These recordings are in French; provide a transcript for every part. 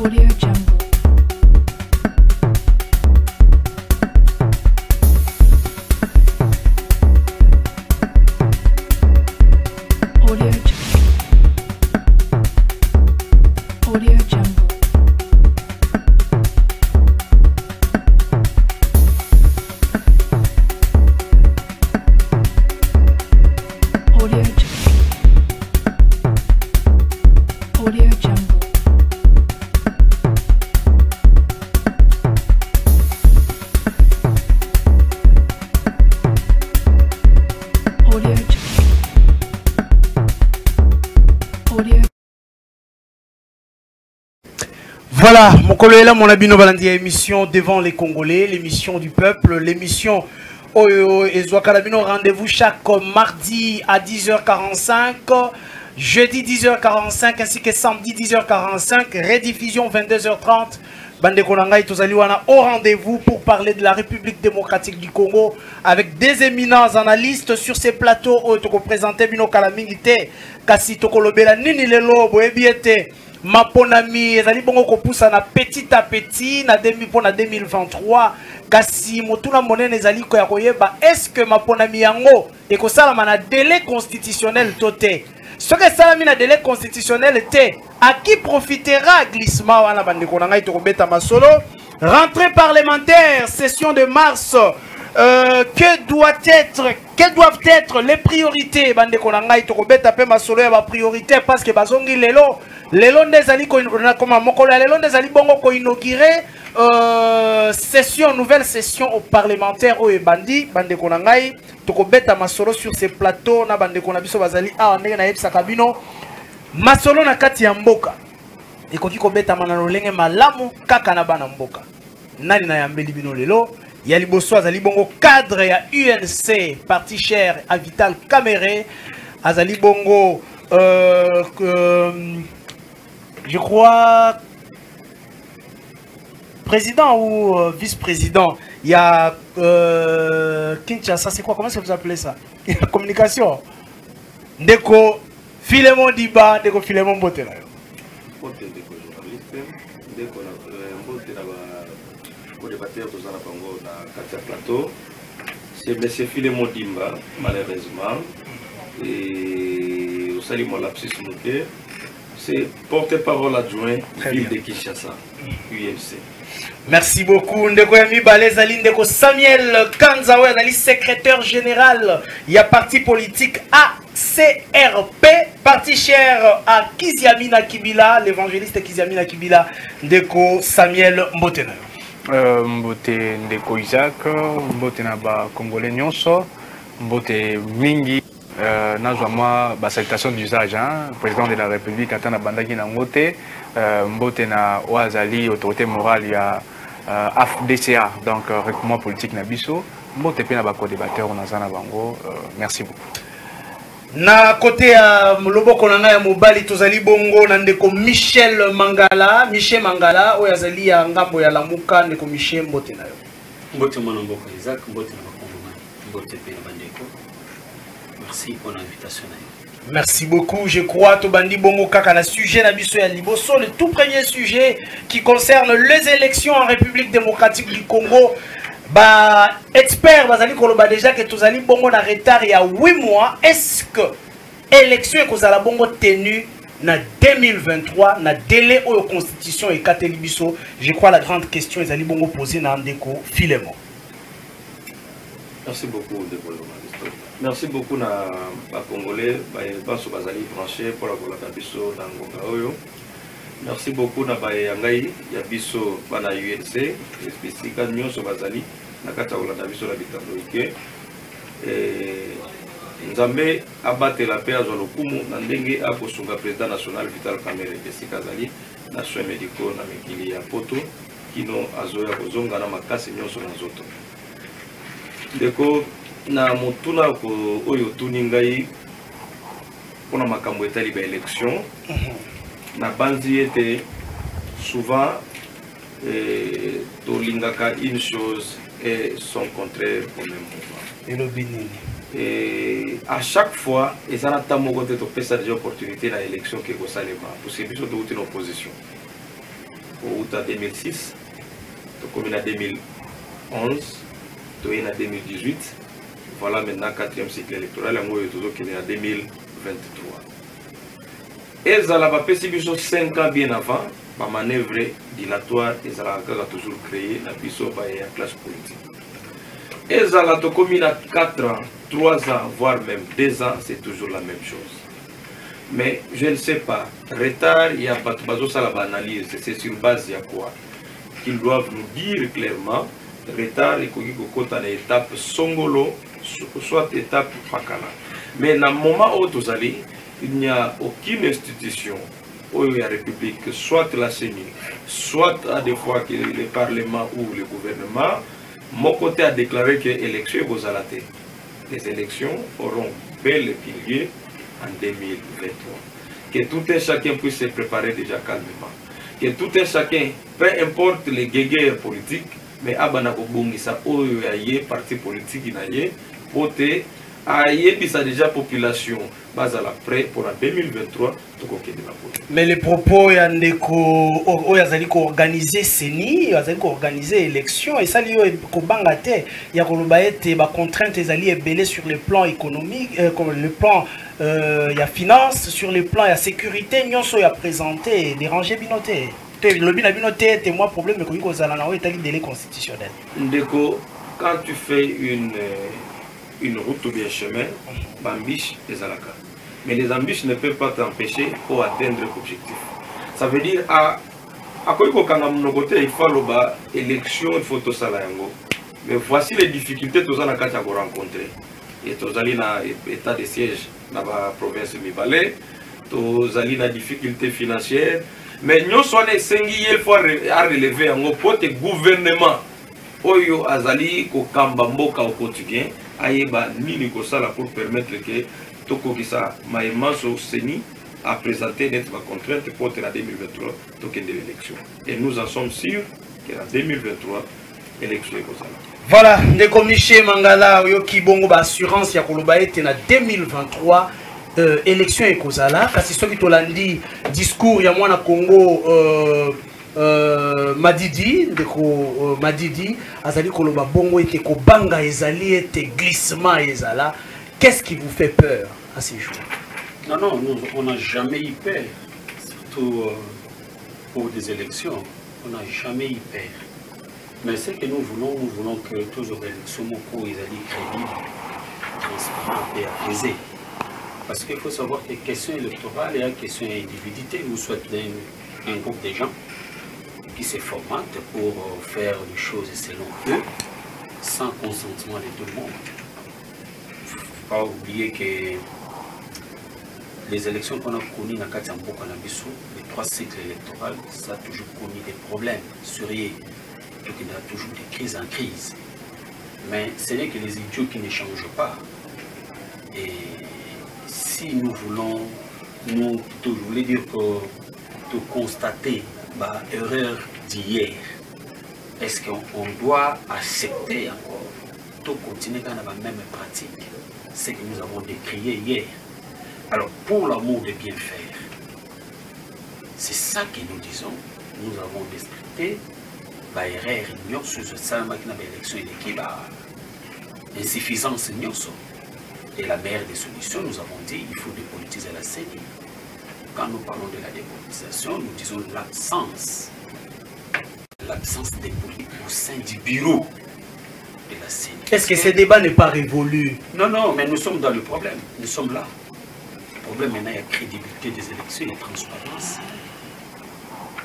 Audio Jungle. Audio Jungle. Audio Jungle. Audio Jungle. Audio Jungle. Audio Jungle. Audio. Voilà, mon collègue, mon abino balandi émission devant les Congolais, l'émission du peuple, l'émission Ezouakalabino, rendez-vous chaque mardi à 10h45, jeudi 10h45 ainsi que samedi 10h45, rediffusion 22h30. Bande Konanga et Tozaliwana au rendez-vous pour parler de la République démocratique du Congo avec des éminents analystes sur ces plateaux où tu représentais Bino Kalamingite, Kasi Tokolobela Nini Lelo, Boebiete. Maponami, ezali bongo kopusa na petit à petit na 2023 kasi motuna monene ezali ko ya koyeba est-ce que maponami yango ekosalama na délai constitutionnel toté ce que salami na délai constitutionnel était à qui profitera glissement wana bande konanga itokobeta masolo rentrée parlementaire session de mars quelles doivent être les priorités bande konanga itokobeta pe masolo ya ba priorité parce que bazongi lelo ndezali ko comme mokolo lelo ndezali bongo ko inaugurer nouvelle session au parlementaire au ebandi bande konangai tokobeta masolo sur ces plateaux na bande konabiso bazali a ndenge na yebisa kabino masolo na kati ya mboka ekoki kobeta manano lenge malamu kaka na bana mboka nani na yambeli bino lelo ya liboso azali bongo cadre ya UNC parti cher à Vital Kamerhe azali bongo je crois président ou vice-président. Il y a Kinshasa, c'est quoi? Comment ça vous appelez ça? La communication. Ndeko Filemon Diba, Ndeko Filemon Botela. Ndeko journaliste, Ndeko Botela co-débatteur de Zana Congo na Katia Plateau. C'est M. Filemon Dimba, malheureusement. Et au salut mon lapsus monté. C'est porte-parole adjoint ville de Kinshasa, UNC. Merci beaucoup. Ndeko Yami Balezali, Ndeko Samuel Kanzawe, secrétaire général. Il y a parti politique ACRP, parti cher à Kiziamina Kibila, l'évangéliste Kiziamina Kibila, Ndeko Samuel Mbotena. Mbote Ndeko Isaac, Mbote Naba Congolais Nyonso, Mbote Mingi. Nazwa ba salutation d'usage, président de la République atana bandaki na ngote mbote na oazali autorité morale ya AFDCA donc recrutement politique na biso mbote pe na ba co-débatteur na zana bango merci beaucoup. Na côté ya loboko na ya mobali tozali bongo na ndeko Michel Mangala oyo azali ya ngambo ya Lamuka ndeko Michel mbote na yo. Mbote mwana mboko Isaac mbote na bakongomani mbote pe na bandeko. Merci pour l'invitation. Merci beaucoup. Je crois que Bandi Bongo Kaka na sujet na biso ya liboso, le tout premier sujet qui concerne les élections en République démocratique du Congo. Bah expert bazali koloba déjà que tozali bongo na retard il y a 8 mois. Est-ce que élection ekozala bongo tenue na 2023 na délai au constitution et kateli biso? Je crois la grande question ezali bongo posée na Ndeko Filemon. Merci beaucoup de merci beaucoup na Congolais baso bazali branché pour la collaboration na ngonga oyo. Merci beaucoup na bayangai ya biso bana UNC spécifiquement nyonso bazali na kata olanda biso la bitaloike nzambe abate la paix azwa lokumu na ndenge akosunga président national Vital Kamerhe esikazali na soins médicaux na mikili ya poto kino azoya kozonga na makasi nyonso na zoto ndeko na motuna ko oyo tuningai pona makambo etali ba élection na banzi était souvent tolingaka une chose et son contraire au même moment. Et à chaque fois, ils ont des opportunités dans l'élection qui est au Salema, parce que nous sommes en opposition. au 2006, comme en 2011, en 2018. Voilà maintenant 4e cycle électoral, en 2023. Et ça a passé 5 ans bien avant, ma manœuvre dilatoire, et ça a toujours créé la classe politique. Et ça a commis 4 ans, 3 ans, voire même 2 ans, c'est toujours la même chose. Mais je ne sais pas, retard, il y a pas de analyse, c'est sur base de quoi qu'ils doivent nous dire clairement, retard, il y a une étape songolo, soit étape pakala. Mais dans le moment où vous allez, il n'y a aucune institution où la République, soit la CENI, soit à des fois que le Parlement ou le gouvernement, mon côté a déclaré que l'élection est aux alatés. Les élections auront bel pilier en 2023. Que tout un chacun puisse se préparer déjà calmement. Que tout un chacun, peu importe les guéguerres politiques, mais abana bongisa oyo aye parti politique inaye pote aye bisa déjà population bazala prêt pour en 2023 to kokende la politique. Mais les propos ya ndeko oyo azali ko organiser CENI, azali ko organiser élection et ça liyo ko banga te ya koloba ete ba contraintes ezali ebele sur le plan économique comme le plan ya finance, sur le plan ya sécurité nyonso ya présenté déranger binoté. Le bien binoté témoin problème mais ko zala na o etali délai constitutionnel. Ndeko, quand tu fais une route ou bien chemin, bambiche des alaka. Mais les ambitions ne peuvent pas t'empêcher pour atteindre l'objectif. Ça veut dire à quoi il faut l'élection, il faut tout ça. Mais voici les difficultés que nous avons rencontrées. Et nous allons dans l'état de siège dans la province de Mibale, nous allons dans la difficulté financière. Mais nous sommes il faut relever un pote gouvernement. Oyo azali ko kamba mboka au quotidien ayeba nini ko sala pour permettre que tokokisa maimanso CENI a présenté notre contrainte pour la 2023 tokende l'élection. Et nous en sommes sûrs que la 2023 élection est comme ça. Voilà, ndeko Michel Mangala oyo kibongo ba assurance ya koloba ete na 2023 élection ekozala kasi soki tolandi discours ya mwana Congo Madidi ndeko Madidi azali koloba bongo ete ko banga ezali ete glissement ezala. Qu'est-ce qui vous fait peur à ces jours? Non, non, nous, on n'a jamais eu peur, surtout pour des élections, on n'a jamais eu peur. Mais ce que nous voulons que toutes les élections soient crédibles, transparentes et apaisées. Parce qu'il faut savoir que les questions électorales et les questions d'individualité, nous souhaitons un groupe de gens qui se formatent pour faire les choses selon eux, sans consentement de tout le monde. Il ne faut pas oublier que les élections qu'on a connues dans Katiambo, les 3 cycles électoraux, ça a toujours connu des problèmes sérieux. Donc il y a toujours des crises en crise. Mais ce n'est que les idiots qui ne changent pas. Et si nous voulons, je voulais dire que constater l'erreur d'hier, est-ce qu'on doit accepter encore de continuer dans la même pratique, ce que nous avons décrié hier? Alors, pour l'amour de bien faire, c'est ça que nous disons. Nous avons respecté l'erreur sur ce l'élection et insuffisance. Et la meilleure des solutions, nous avons dit qu'il faut dépolitiser la CENI. Quand nous parlons de la dépolitisation, nous disons l'absence des politiques au sein du bureau de la CENI. Est-ce que ce débat n'est pas révolu? Non, non, mais nous sommes dans le problème. Nous sommes là. Le problème maintenant, il y a la crédibilité des élections et la transparence.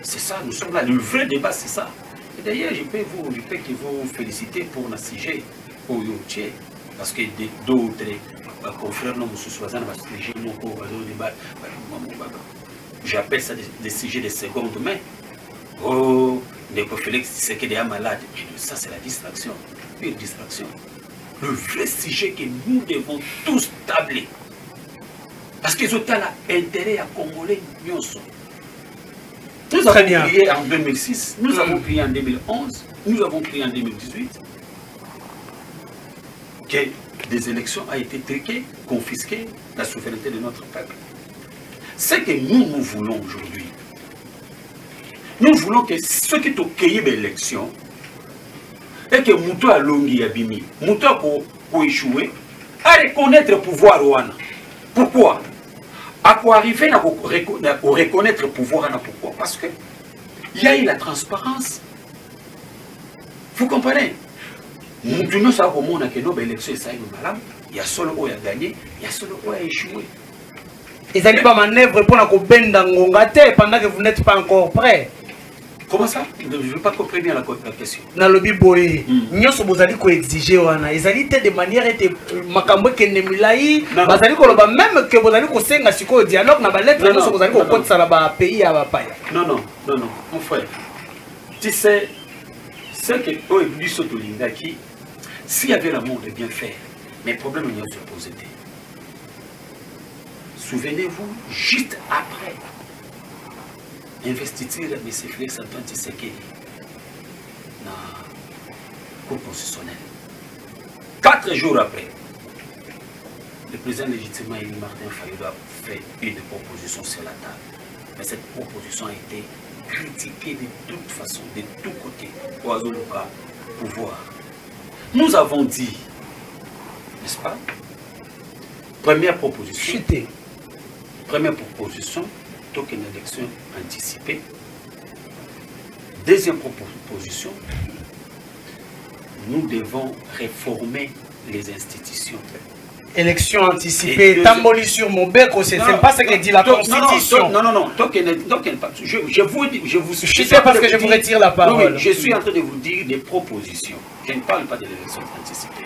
C'est ça, nous sommes là. Le vrai débat, c'est ça. Et d'ailleurs, je peux vous féliciter pour le sujet, pour Youtier, parce que d'autres confrères nous j'appelle ça des sujets de seconde main. Oh, Félix, c'est que des malades. Ça, c'est la distraction. Une distraction. Le vrai sujet que nous devons tous tabler. Parce qu'ils ont intérêt à Congolais. Nous avons prié en 2006, nous avons prié en 2011, nous avons prié en 2018 que des élections ont été truquées, confisquées, la souveraineté de notre peuple. Ce que nous voulons aujourd'hui, Nous voulons que ceux qui ont cueilli l'élection et que Moutou a longi abimi, Moutou a échoué, à reconnaître le pouvoir ouana. Pourquoi? À quoi arriver à reconnaître le pouvoir ouana? Pourquoi? Parce que il y a eu la transparence. Vous comprenez? Moutou ne sait pas comment on a que nos élections il y a solo qui a gagné, il y a solo qui a échoué. Ils n'ont pas manœuvre pour la bender pendant que vous n'êtes pas encore prêt. Comment ça? Je ne veux pas comprendre bien la question. Dans le biboé, nous sommes exiger ils allaient de manière être makambo que nemilai, bazali ko même que vous allez ko senga siko dialogue na ba lettre nous sommes allés ko kotsa na ba pays à ba paya. Non, mon frère. Tu sais ce que eux du Sotolingaki, s'il y avait l'amour de bien faire, mais problème il y a se poser. Souvenez-vous, juste après investiture de M. Félix Antoine Tshisekedi dans la Cour constitutionnelle. 4 jours après, le président légitimement élu Martin Fayulu a fait une proposition sur la table. Mais cette proposition a été critiquée de toute façon, de tous côtés, pour Azoluka pouvoir. Nous avons dit, n'est-ce pas? Première proposition. Chuté. Première proposition, token élection anticipée. Deuxième proposition, nous devons réformer les institutions. Élection anticipée, tamboli sur mon bec, c'est pas ce que dit la Constitution. Non, je vous suis parce que je vous retire la parole. Oui, je suis en train de vous dire des propositions. Je ne parle pas de l'élection anticipée.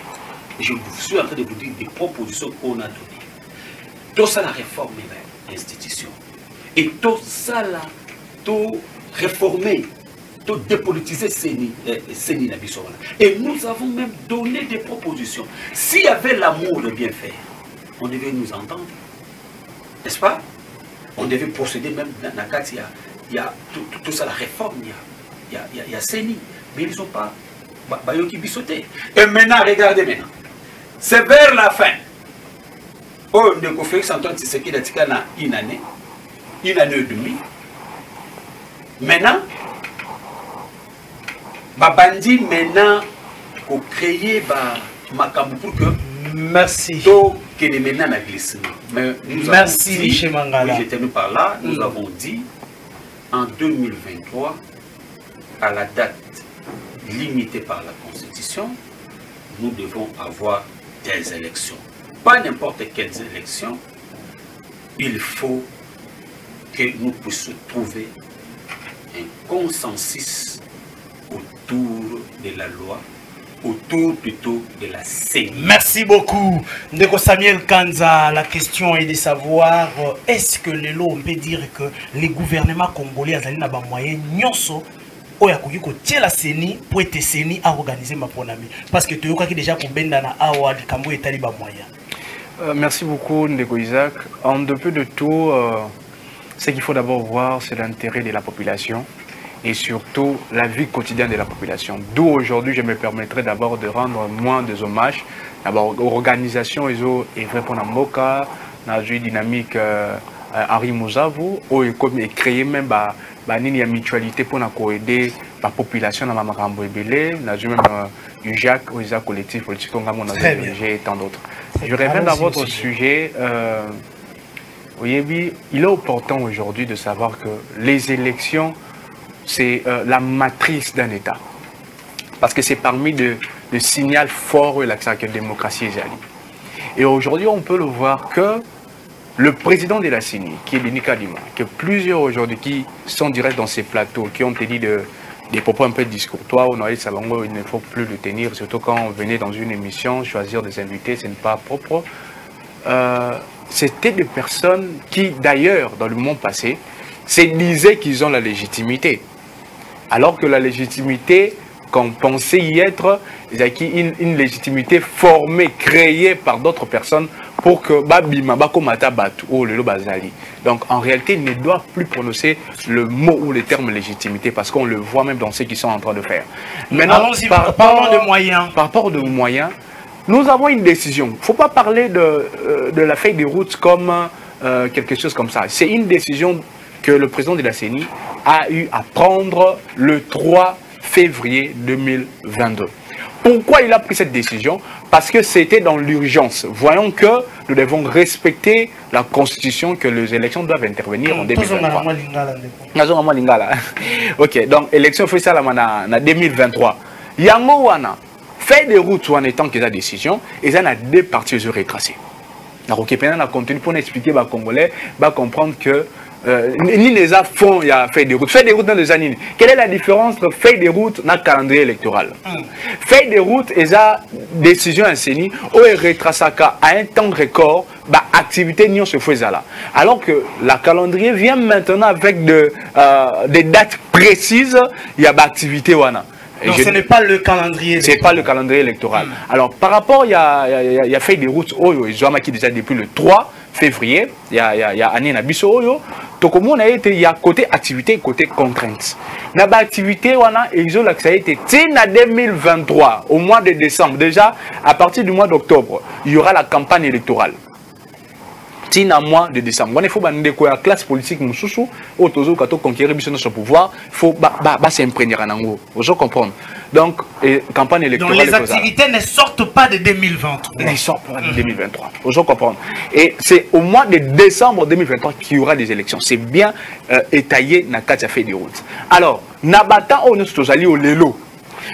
Je suis en train de vous dire des propositions qu'on a données. Tout ça, la réforme de l'institution. Et tout ça, tout réformer, tout dépolitiser Séni. Et nous avons même donné des propositions. S'il y avait l'amour de bien faire, on devait nous entendre. N'est-ce pas? On devait procéder même dans la carte, il y a tout ça, la réforme, il y a Séni. Mais ils ne sont pas qui bissoté. Et maintenant, regardez maintenant. C'est vers la fin. Oh, on a fait que Antoine Tshisekedi a une année et demie. Maintenant, Babandi maintenant pour créer Makambu pour que merci. Que les maintenant a glissé. Merci Michel Mangala. Je termine par là. Nous avons dit en 2023, à la date limitée par la Constitution, nous devons avoir des élections. Pas n'importe quelles élections. Il faut que nous puissions trouver un consensus autour de la loi, autour plutôt de la CENI. Merci beaucoup. Ndeko Samuel Kanza, la question est de savoir, est-ce que le lot, on peut dire que les gouvernements congolais ont des moyens nyonso oya kuyiko tie la CENI pour être CENI à organiser ma ponami parce que tu as déjà combien na awa kambo etali ba moyens. Merci beaucoup Ndeko Isaac. En dépit de tout, ce qu'il faut d'abord voir, c'est l'intérêt de la population et surtout la vie quotidienne de la population. D'où aujourd'hui, je me permettrai d'abord de rendre moins des hommages d'abord aux organisations et vrai pour Namoka, dans une dynamique Henri Mouzavu, et créer même une mutualité pour aider la population dans Makambo Ebele, dans même UJAC, OISA collectif politique, et tant d'autres. Je reviens dans votre sujet. Il est important aujourd'hui de savoir que les élections, c'est la matrice d'un État. Parce que c'est parmi le signal fort de la démocratie est alliée. Et aujourd'hui, on peut le voir que le président de la CENI, qui est Denis Kadima, que plusieurs aujourd'hui qui sont directs dans ces plateaux, qui ont tenu des propos un peu discourtois, on a dit Salongo, il ne faut plus le tenir, surtout quand on venait dans une émission, choisir des invités, ce n'est pas propre. C'était des personnes qui, d'ailleurs, dans le monde passé, se disaient qu'ils ont la légitimité. Alors que la légitimité, qu'on pensait y être, une légitimité formée, créée par d'autres personnes pour que Babima, Bakomata Batu, ou le Bazali. Donc en réalité, ils ne doivent plus prononcer le mot ou le terme légitimité parce qu'on le voit même dans ce qu'ils sont en train de faire. Maintenant, parlons de moyens. Par rapport aux moyens, nous avons une décision. Il ne faut pas parler de la feuille de route comme quelque chose comme ça. C'est une décision que le président de la CENI a eu à prendre le 3 février 2022. Pourquoi il a pris cette décision? Parce que c'était dans l'urgence. Voyons que nous devons respecter la Constitution, que les élections doivent intervenir en 2023. Ok, donc l'élection fait ça en 2023. Yango wana, fait des routes en étant que la décision, et ça a deux parties à retracer. Donc, on a continué pour expliquer aux Congolais, comprendre que ni les fonds il y a fait des routes. Fait des routes dans les années. Quelle est la différence entre fait des routes et calendrier électoral? Fait des routes et la décision enseignée où il retrace à un temps record, activité n'y se faisait là. Alors que la calendrier vient maintenant avec des dates précises, il y a activité wana. Donc ce n'est pas le calendrier. C'est pas le calendrier électoral. Alors par rapport, il y a fait des routes ils ont marqué déjà depuis le 3 février. Il y a année na biso oyo. Donc on a été il y a côté activité côté contrainte. Na ba activité wana ils ont là que ça a été en 2023 au mois de décembre déjà à partir du mois d'octobre il y aura la campagne électorale. Tina mois de décembre. Il faut que la classe politique mususu au tozo kato conquérir son pouvoir, il faut s'imprégner en ango. Vous comprenez? Donc campagne électorale. Donc les activités ne sortent pas de 2023. Elles sortent pas de 2023. Vous comprenez? Et c'est au mois de décembre 2023 qu'il y aura des élections. C'est bien étayé dans quatre fait des routes. Alors, nabata on est tozali au lelo.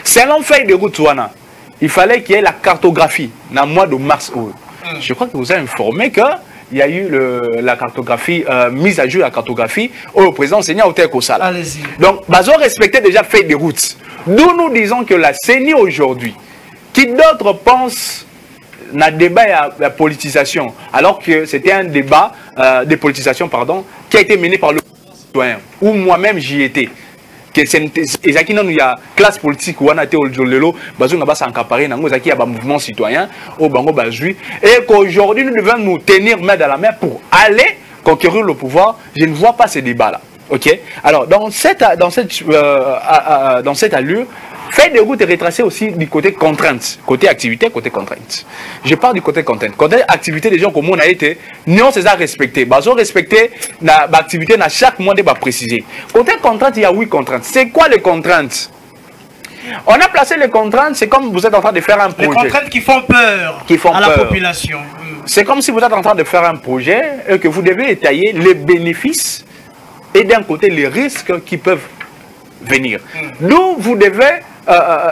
Selon fait des routes wana, il fallait qu'il y ait la cartographie dans le mois de mars. Je crois que vous avez informé que il y a eu la cartographie, mise à jour de la cartographie au président Seigneur Hôtel Kosala. Allez-y. Donc, ils ont respecté déjà fait des routes. D'où nous disons que la CENI aujourd'hui, qui d'autres pensent n'a débat et la politisation, alors que c'était un débat de politisation, pardon, qui a été mené par le citoyen, où moi-même j'y étais. Que il y a classe politique où on a été au Jolelo, on a s'encaparer dans un mouvement citoyen au Bango Bazui, et qu'aujourd'hui nous devons nous tenir main dans la main pour aller conquérir le pouvoir. Je ne vois pas ces débats-là. Ok. Alors dans cette allure, fait des routes et retracer aussi du côté contrainte, côté activité, côté contrainte. Je parle du côté contrainte. Côté activité, des gens comme on a été, non, c'est ça respecté. Ils ont respecté l'activité dans chaque mois de préciser. Côté contrainte, il y a 8 contraintes. C'est quoi les contraintes? On a placé les contraintes, c'est comme vous êtes en train de faire un projet. Les contraintes qui font peur à la population. C'est comme si vous êtes en train de faire un projet et que vous devez étayer les bénéfices et d'un côté les risques qui peuvent venir. D'où vous devez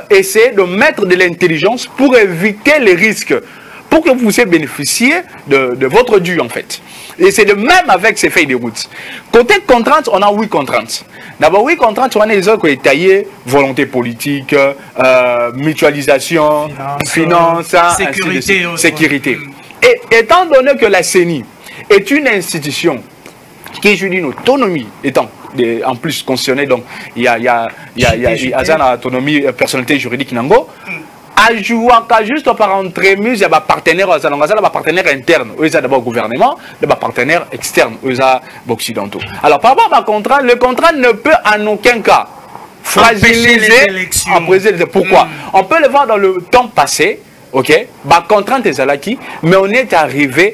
essayer de mettre de l'intelligence pour éviter les risques, pour que vous puissiez bénéficier de votre dû en fait. Et c'est le même avec ces feuilles de route. Côté contraintes, on a 8 contraintes. D'abord, 8 contraintes, on a les autres qui sont taillées, volonté politique, mutualisation, finance, sécurité. Sécurité. Et étant donné que la CENI est une institution qui joue une autonomie, étant en plus constitutionnelle, donc il y a une autonomie, personnalité juridique, à jouer juste par entremise, il y a des partenaires internes, il y a d'abord gouvernement, il y a des partenaires externes, il y a des occidentaux. Alors par rapport au contrat, le contrat ne peut en aucun cas fragiliser les élections. Pourquoi? On peut le voir dans le temps passé. Ok, contrainte est là mais on est arrivé.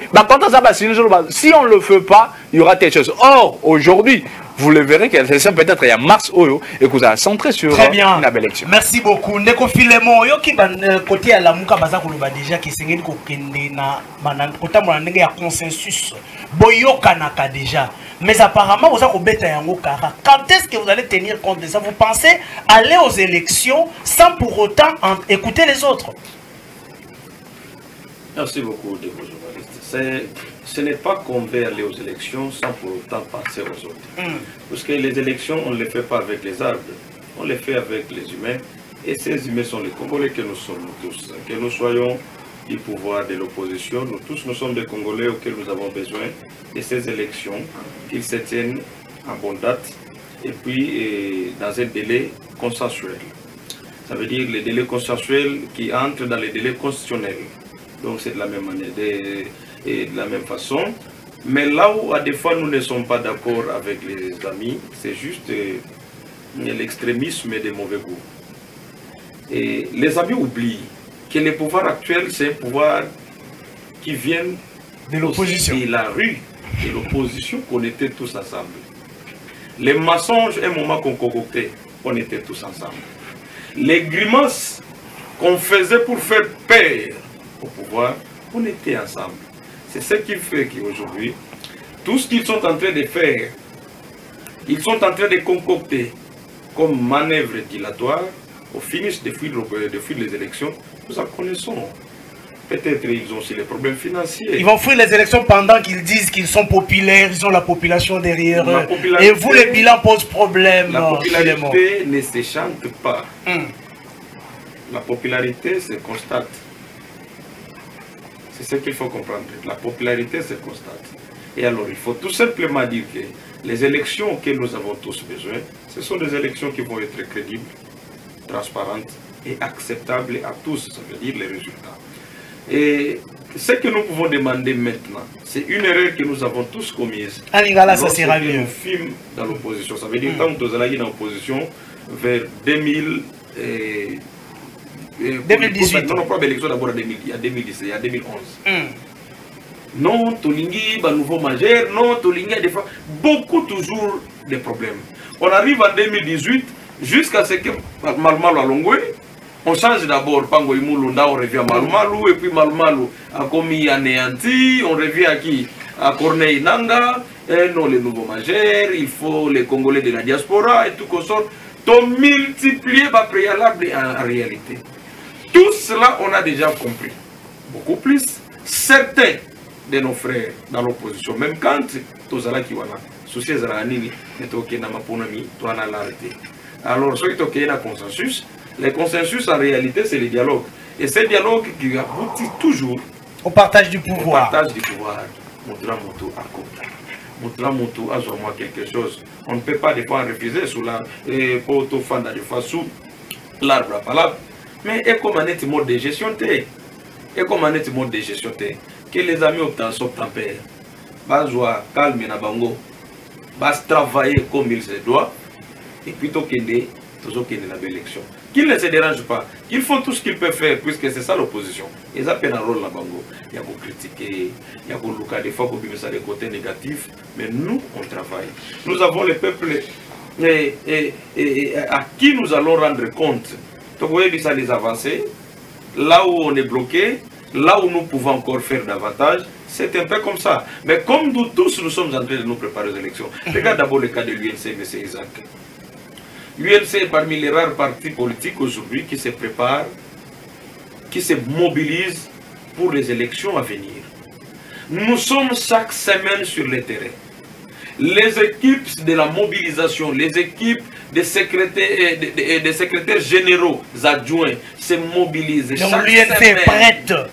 Si on ne le fait pas, il y aura telle chose. Or, aujourd'hui, vous le verrez que c'est peut-être il y a mars Oyo et que vous avez centré sur une belle élection. Merci beaucoup. Ndeko Filemon, yo qui côté à la Mouka Baza Koloba déjà qui s'engage ko kende na kota mo ndenge ya consensus. Boyoka naka déjà. Mais apparemment vous avez bêta yango kara. Quand est-ce que vous allez tenir compte de ça? Vous pensez aller aux élections sans pour autant écouter les autres? Merci beaucoup de vos journalistes. Ce n'est pas qu'on veut aller aux élections sans pour autant penser aux autres. Parce que les élections, on ne les fait pas avec les arbres, on les fait avec les humains. Et ces humains sont les Congolais que nous sommes nous tous. Que nous soyons du pouvoir, de l'opposition, nous tous, nous sommes des Congolais auxquels nous avons besoin de ces élections, qu'ils se tiennent en bonne date et puis dans un délai consensuel. Ça veut dire les délais consensuels qui entrent dans les délais constitutionnels. Donc c'est de la même manière, de la même façon. Mais là où à des fois nous ne sommes pas d'accord avec les amis, c'est juste l'extrémisme et des mauvais goûts. Et les amis oublient que le pouvoir actuel, c'est un pouvoir qui vient de l'opposition. Et la rue, de l'opposition qu'on était tous ensemble. Les mensonges, un moment qu'on concoctait, on était tous ensemble. Les grimaces qu'on faisait pour faire peur au pouvoir, on était ensemble. C'est ce qui fait qu'aujourd'hui, tout ce qu'ils sont en train de faire, ils sont en train de concocter comme manœuvre dilatoire, au finish de fuir les élections, nous en connaissons. Peut-être ils ont aussi les problèmes financiers. Ils vont fuir les élections pendant qu'ils disent qu'ils sont populaires, ils ont la population derrière eux. Et vous, les bilans posent problème. La popularité ne se chante pas. La popularité se constate. C'est ce qu'il faut comprendre. La popularité se constate. Et alors, il faut tout simplement dire que les élections que nous avons tous besoin, ce sont des élections qui vont être crédibles, transparentes et acceptables à tous, ça veut dire les résultats. Et ce que nous pouvons demander maintenant, c'est une erreur que nous avons tous commise. Alingala, ça sera mieux. Nous films dans l'opposition. Ça veut dire que quand nous allons dans l'opposition, vers 2018. Non, pas l'élection d'abord en 2010, il y a 2011. Non, Tolingi, nouveau majeur, non, Tolingi, des fois, beaucoup toujours de problèmes. On arrive en 2018, jusqu'à ce que Malmalou a longoué. On change d'abord Pango Imulunda, on revient à Malmalou, et puis Malmalou a commis anéanti, on revient à qui? À Corneille Nanga, non, les nouveaux majeurs, il faut les Congolais de la diaspora, et tout qu'on sort, t'ont multiplié par préalable en réalité. Tout cela, on a déjà compris. Beaucoup plus. Certains de nos frères dans l'opposition, même quand Tozala Kiwana, souci Zaranini, mais Tokena Maponami, Toana l'arrêté. Alors, ceux qui ont un consensus, le consensus en réalité c'est le dialogue. Et c'est le dialogue qui aboutit toujours au partage du pouvoir. Au partage du pouvoir. Montra Moto à côté. Montra Moto à moi quelque chose. On ne peut pas des fois refuser sous la poto fanda de façon l'arbre à palabre. Mais et comme un autre mode de gestion et comme un autre mode de gestion que les amis optent en paix. Bas joie calme na bango. Bas travailler comme il se doit. Et puis toujours qu'il y ait une élection. Qu'ils ne se dérangent pas, qu'ils font tout ce qu'ils peuvent faire, puisque c'est ça l'opposition. Ils appellent un rôle là-bas. Il y a beaucoup critiquer, il y a beaucoup de fois qu'on peut des côtés négatifs, mais nous, on travaille. Nous avons le peuple à qui nous allons rendre compte. Donc, vous voyez ça, les avancées, là où on est bloqué, là où nous pouvons encore faire davantage, c'est un peu comme ça. Mais comme nous tous, nous sommes en train de nous préparer aux élections. Regarde d'abord le cas de l'UNC, M. Isaac. L'UNC est parmi les rares partis politiques aujourd'hui qui se préparent, qui se mobilisent pour les élections à venir. Nous sommes chaque semaine sur le terrain. Les équipes de la mobilisation, les équipes des secrétaires généraux adjoints se mobilisent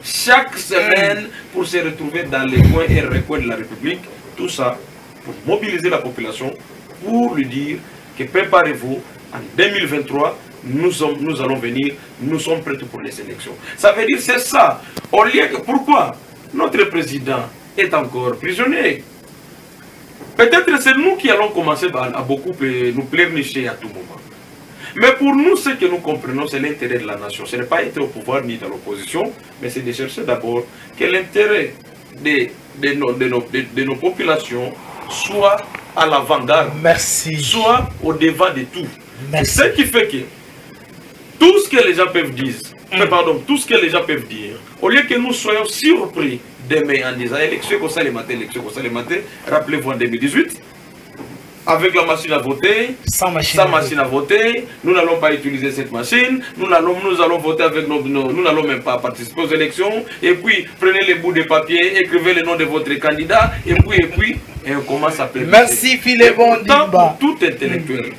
chaque semaine pour se retrouver dans les coins et recoins de la République. Tout ça pour mobiliser la population, pour lui dire que préparez-vous, en 2023, nous allons venir, nous sommes prêts pour les élections. Ça veut dire c'est ça. Au lieu que, pourquoi notre président est encore prisonnier? Peut-être c'est nous qui allons commencer à beaucoup nous pleurnicher à tout moment. Mais pour nous, ce que nous comprenons, c'est l'intérêt de la nation. Ce n'est pas être au pouvoir ni dans l'opposition, mais c'est de chercher d'abord que l'intérêt de nos populations soit à l'avant-garde, soit au devant de tout. C'est ce qui fait que tout ce que les gens peuvent dire, tout ce que les gens peuvent dire, au lieu que nous soyons surpris demain en disant élection comme ça les matins, rappelez-vous en 2018, avec la machine à voter, sans machine à voter, nous n'allons pas utiliser cette machine, nous allons voter avec nous n'allons même pas participer aux élections, et puis prenez les bouts de papier, écrivez le nom de votre candidat, et on commence à plaider. Merci Philémon Dimba. Pour tout intellectuel,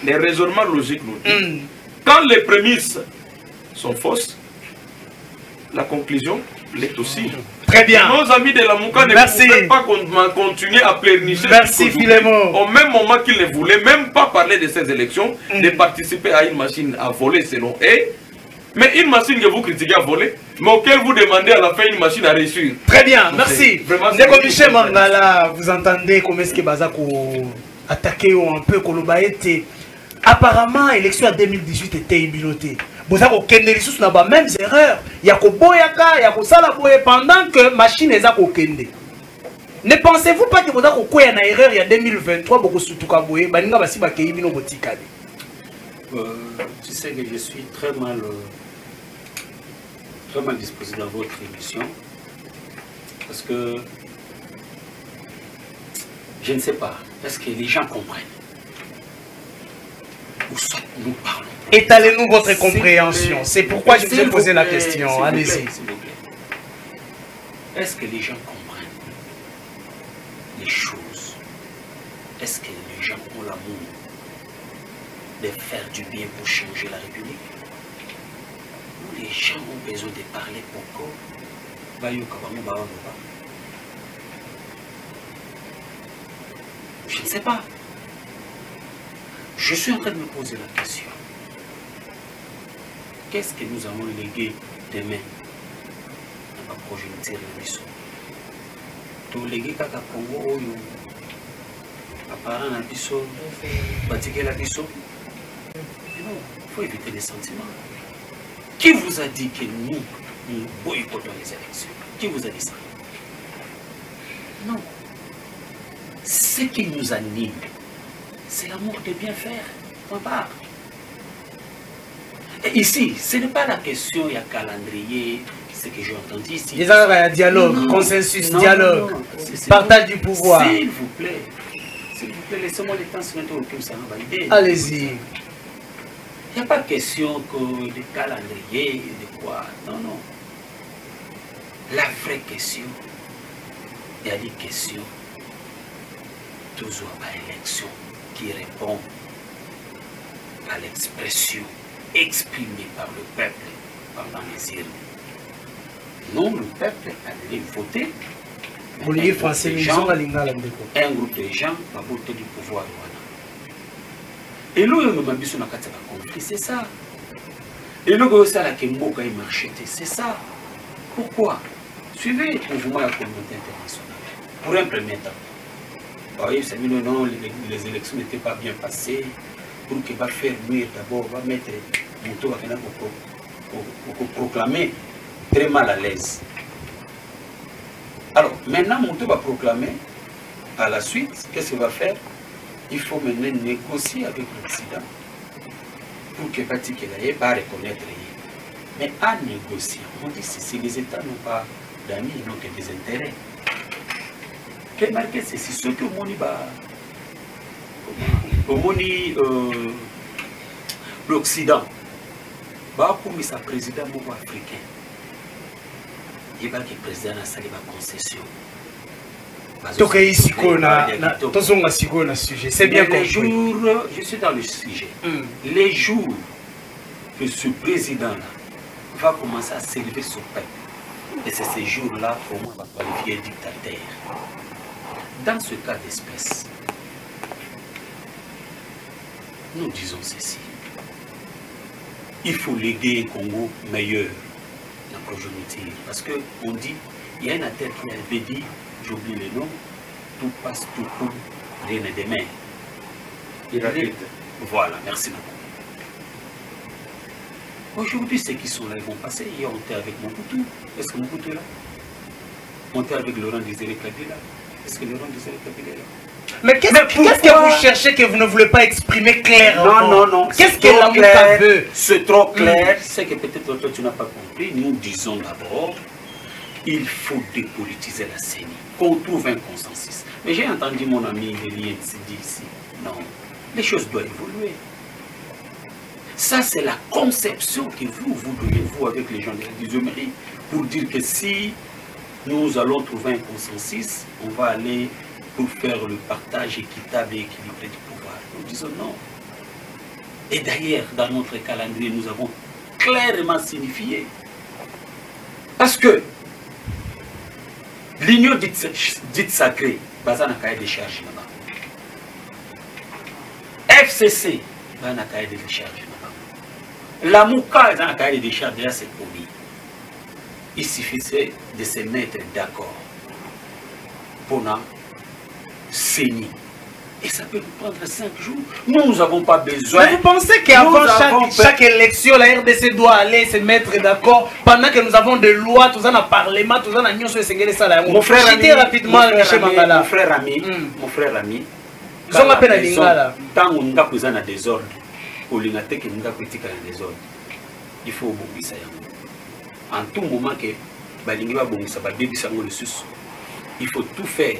les raisonnements logiques nous disent, quand les prémices sont fausses, la conclusion l'est aussi. Très bien. Nos amis de la Mouka ne pouvaient pas continuer à pleurnicher. Merci Philémon. Au même moment qu'ils ne voulaient même pas parler de ces élections, de participer à une machine à voler selon eux. Mais une machine que vous critiquez à voler, mais auquel vous demandez à la fin une machine à réussir. Très bien, merci. Ndeko Michel Mangala, vous entendez comment est-ce que Bazako attaqué un peu Kolobaete. Apparemment, l'élection en 2018 était immunotée. Vous avez aucune ressource n'a pas même erreur. Il y a que boyaka, il y a que ça la boye pendant que machine est à kende. Ne pensez-vous pas que vous avez une erreur il y a 2023 beaucoup sous tout caboué, baninga basi bakei bino botikade. Tu sais que je suis très mal disposé dans votre émission parce que je ne sais pas, est-ce que les gens comprennent ou soit nous parlons. Étalez-nous votre compréhension, c'est pourquoi je vous ai posé la question, allez-y. Est-ce que les gens comprennent les choses? Est-ce que les gens ont l'amour de faire du bien pour changer la République? Ou les gens ont besoin de parler pourquoi? Je ne sais pas. Je suis en train de me poser la question. Qu'est-ce que nous allons léguer demain dans ma progéniture de mission? Tout léguer kaka Congo oyo. Apparemment na biso, batiquer la biso. Non, il faut éviter les sentiments. Qui vous a dit que nous boycottons les élections? Qui vous a dit ça? Non. Ce qui nous anime, c'est l'amour de bien faire. Point barre. Et ici, ce n'est pas la question, il y a calendrier, ce que j'ai entendu ici. Il y a un dialogue, consensus, dialogue, partage du pouvoir. S'il vous plaît, laissez-moi le temps, c'est maintenant que ça va valider. Allez-y. Il n'y a pas question de calendrier, de quoi. Non, non. La vraie question, il y a des questions, toujours à l'élection, qui répond à l'expression exprimée par le peuple pendant les urnes. Non, le peuple allait voter. Olivier Français, un groupe de gens va voter du pouvoir. Et là, nous avons besoin de conflit, c'est ça. Et nous avons besoin de marcher, c'est ça. Pourquoi? Suivez le mouvement de la communauté internationale. Pour un premier temps. Vous voyez, non, les élections n'étaient pas bien passées. Pour qu'il va faire nuire d'abord, va mettre Mouto pour proclamer très mal à l'aise. Alors, maintenant, Mouto va proclamer, à la suite, qu'est-ce qu'il va faire? Il faut maintenant négocier avec l'Occident pour que Fatih Kelaye va reconnaître. Mais à négocier, on dit si les États n'ont pas d'amis, ils n'ont que des intérêts. Remarquez, c'est ce que l'Occident va pour sa président africain. Il va que le président a sali ma concession. C'est bien compris. Je suis dans le sujet. Les jours que ce président-là va commencer à s'élever son peuple, et c'est ces jours-là qu'on va qualifier dictateur. Dans ce cas d'espèce, nous disons ceci. Il faut léguer un Congo meilleur dans la progéniture. Parce qu'on dit, il y a un athlète qui avait dit, j'oublie le nom, tout passe, tout court, rien n'est demain. Voilà, merci beaucoup. Aujourd'hui, ceux qui sont là, ils vont passer. Hier, on était avec Mobutu. Est-ce que Mobutu est là? On était avec Laurent Désiré Kabila. Est-ce que Laurent Désiré Kabila est là? Mais qu'est-ce que vous cherchez que vous ne voulez pas exprimer clairement? Non, non, non. Qu'est-ce que l'amour veut? C'est trop clair. C'est que peut-être toi, tu n'as pas compris. Nous disons d'abord, il faut dépolitiser la CENI. Qu'on trouve un consensus. Mais j'ai entendu mon ami Elien dire ici. Non, les choses doivent évoluer. Ça, c'est la conception que vous donnez, vous, avec les gens de l'Isomérie, pour dire que si nous allons trouver un consensus, on va aller pour faire le partage équitable et équilibré du pouvoir. Nous disons non. Et d'ailleurs, dans notre calendrier, nous avons clairement signifié. Parce que l'union dite sacrée, basée cahier de charges. FCC, dans un cahier de charges. La Mouka, dans un cahier de charges, déjà c'est commis. Il suffisait de se mettre d'accord pour la CENI. Et ça peut nous prendre 5 jours. Nous n'avons pas besoin. Mais vous pensez qu'avant chaque élection, la RDC doit aller se mettre d'accord pendant que nous avons des lois, tout ça dans le Parlement, tout ça dans l'Union sur le Mon frère ami, rapidement, mon frère ami, ils ont appelé à Lingala. Tant qu'on a besoin de désordre, au linate que nous avons critiqué le désordre, il faut oublier ça. En tout moment que Balingi va bon ça va débusser le sous. Il faut tout faire